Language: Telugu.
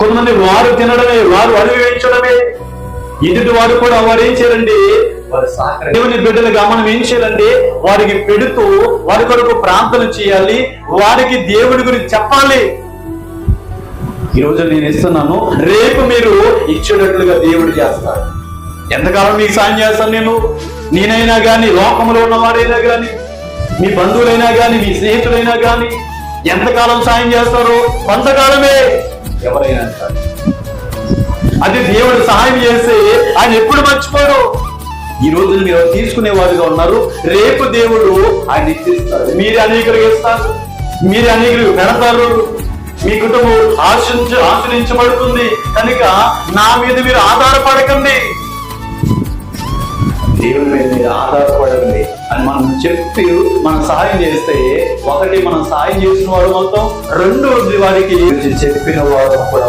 కొంతమంది వారు తినడమే, వారు అనుభవించడమే. ఎదుటి వారు కూడా వారు ఏం చేయాలండి, వారి సహకారం. దేవుని బిడ్డలుగా మనం ఏం చేయాలండి, వారికి పెడుతూ వారి కొరకు ప్రార్థన చేయాలి, వారికి దేవుడి గురించి చెప్పాలి. ఈ రోజు నేను ఇస్తున్నాను, రేపు మీరు ఇచ్చేటట్లుగా దేవుడు చేస్తాడు. ఎంతకాలం మీకు సాయం చేస్తాను నేనైనా కానీ, లోకంలో ఉన్నవారైనా కానీ, మీ బంధువులైనా కానీ, మీ స్నేహితులైనా కానీ ఎంతకాలం సాయం చేస్తారో కొంతకాలమే. ఎవరైనా కానీ అది దేవుడు సహాయం చేస్తే ఆయన ఎప్పుడు మర్చిపోరు. ఈ రోజు మీరు తీసుకునే వారుగా ఉన్నారు, రేపు దేవుడు ఆయన ఇచ్చిస్తారు. మీరే అనేకులు ఇస్తారు, మీరే అనేకులు పెడతారు, మీ కుటుంబం ఆశ్రయించబడుతుంది. కనుక నా మీద మీరు ఆధారపడకండి, దేవుని మీద మీరు ఆధారపడండి అని మనం చెప్పి మనం సహాయం చేస్తే, ఒకటి మనం సహాయం చేసిన వాడు మొత్తం, రెండోది వారికి చెప్పిన వాడు కూడా